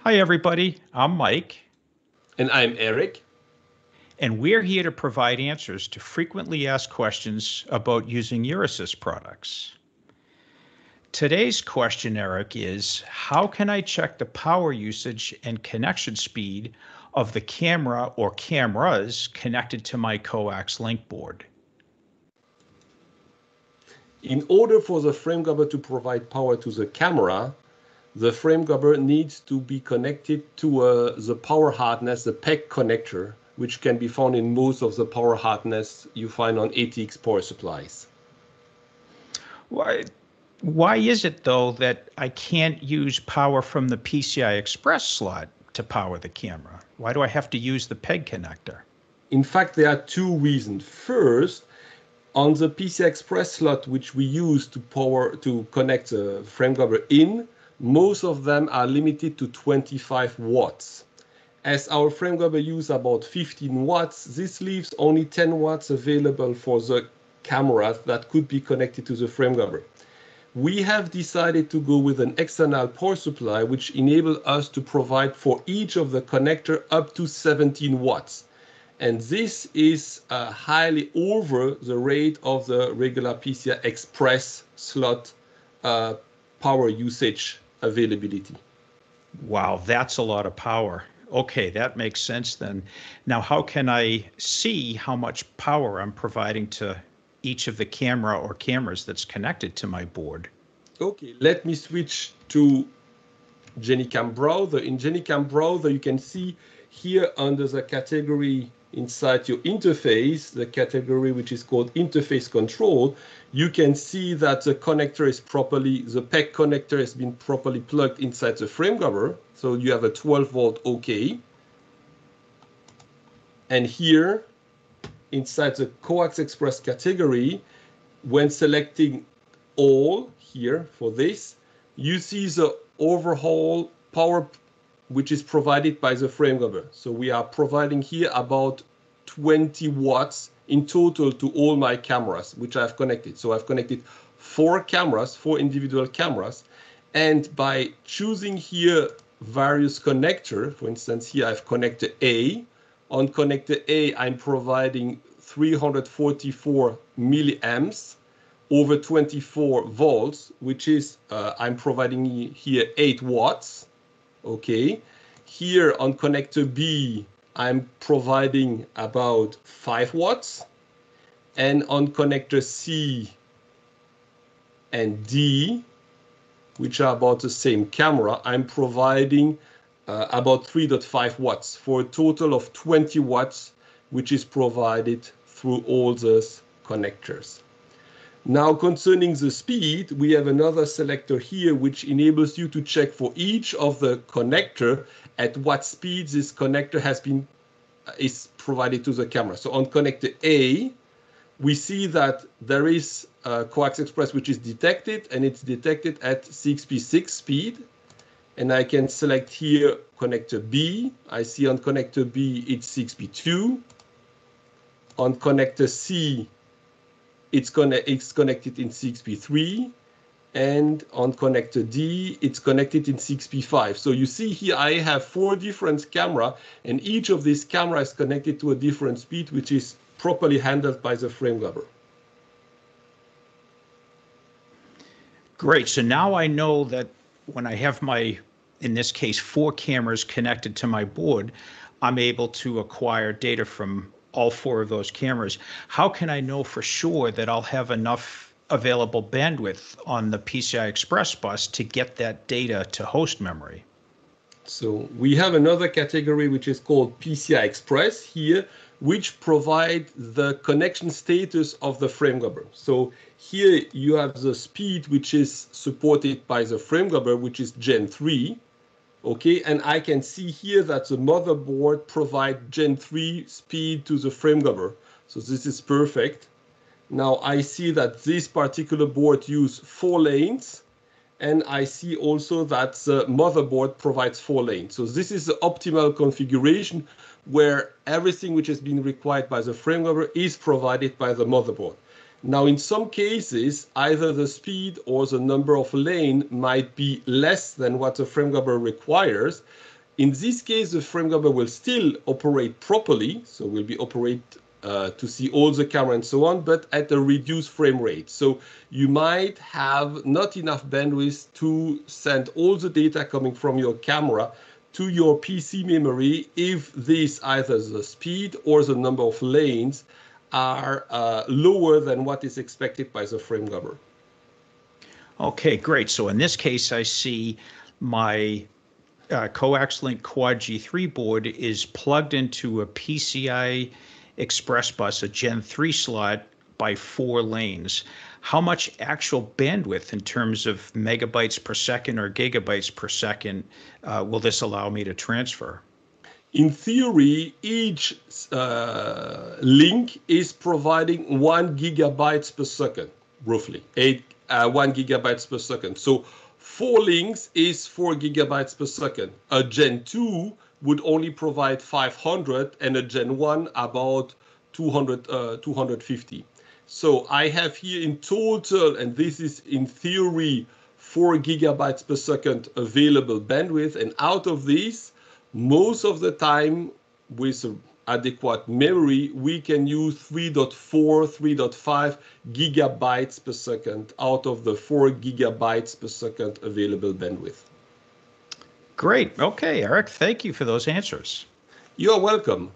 Hi, everybody. I'm Mike, And I'm Eric. and we're here to provide answers to frequently asked questions about using Euresys products. Today's question, Eric, is how can I check the power usage and connection speed of the camera or cameras connected to my Coaxlink board? In order for the frame grabber to provide power to the camera, the frame grabber needs to be connected to the power harness, the PEG connector, which can be found in most of the power harness you find on ATX power supplies. Why is it, though, that I can't use power from the PCI Express slot to power the camera? Why do I have to use the PEG connector? In fact, there are two reasons. First, on the PCI Express slot, which we use to connect the frame grabber in, most of them are limited to 25 watts. As our frame grabber uses about 15 watts, this leaves only 10 watts available for the cameras that could be connected to the frame grabber. We have decided to go with an external power supply, which enables us to provide for each of the connector up to 17 watts. And this is highly over the rate of the regular PCI Express slot power usage availability. Wow, that's a lot of power. Okay, that makes sense then. Now, how can I see how much power I'm providing to each of the camera or cameras that's connected to my board? Okay, let me switch to GeniCam browser. In GeniCam browser, you can see here under the category inside your interface, the category which is called interface control, you can see that the connector is the PEG connector has been properly plugged inside the frame grabber. So you have a 12 volt OK. And here inside the Coax Express category, when selecting all here for this, you see the overall power which is provided by the frame grabber. So we are providing here about 20 watts in total to all my cameras, which I've connected. So I've connected four individual cameras. And by choosing here various connector, for instance, here I've connector A. On connector A, I'm providing 344 milliamps over 24 volts, which is, I'm providing here 8 watts. Okay, here on connector B, I'm providing about 5 watts. And on connector C and D, which are about the same camera, I'm providing about 3.5 watts for a total of 20 watts, which is provided through all those connectors. Now, concerning the speed, we have another selector here which enables you to check for each of the connector at what speed this connector is provided to the camera. So on connector A, we see that there is Coax Express which is detected, and it's detected at 6p6 speed. And I can select here connector B. I see on connector B it's 6p2. On connector C, it's connected in 6p3, and on connector D, it's connected in 6p5. So you see here I have 4 different cameras, and each of these cameras is connected to a different speed, which is properly handled by the frame grabber. Great. So now I know that when I have in this case, 4 cameras connected to my board, I'm able to acquire data from all 4 of those cameras. How can I know for sure that I'll have enough available bandwidth on the PCI Express bus to get that data to host memory? So we have another category which is called PCI Express here, which provide the connection status of the frame grabber. So here you have the speed which is supported by the frame grabber, which is Gen 3. Okay, and I can see here that the motherboard provides Gen 3 speed to the frame grabber. So this is perfect. Now I see that this particular board uses 4 lanes, and I see also that the motherboard provides 4 lanes. So this is the optimal configuration where everything which has been required by the frame grabber is provided by the motherboard. Now, in some cases, either the speed or the number of lane might be less than what the frame grabber requires. In this case, the frame grabber will still operate properly, so will be operate to see all the camera and so on, but at a reduced frame rate. So you might have not enough bandwidth to send all the data coming from your camera to your PC memory if this, either the speed or the number of lanes, are lower than what is expected by the frame grabber. Okay, great. So in this case, I see my Coaxlink Quad G3 board is plugged into a PCIe Express bus, a Gen 3 slot by 4 lanes. How much actual bandwidth in terms of megabytes per second or gigabytes per second will this allow me to transfer? In theory, each link is providing 1 gigabytes per second, roughly, 1 gigabytes per second. So 4 links is 4 gigabytes per second. A Gen 2 would only provide 500 and a Gen 1 about 250. So I have here in total, and this is in theory, 4 gigabytes per second available bandwidth. And out of these, most of the time with adequate memory, we can use 3.4, 3.5 gigabytes per second out of the 4 gigabytes per second available bandwidth. Great. Okay, Eric, thank you for those answers. You're welcome.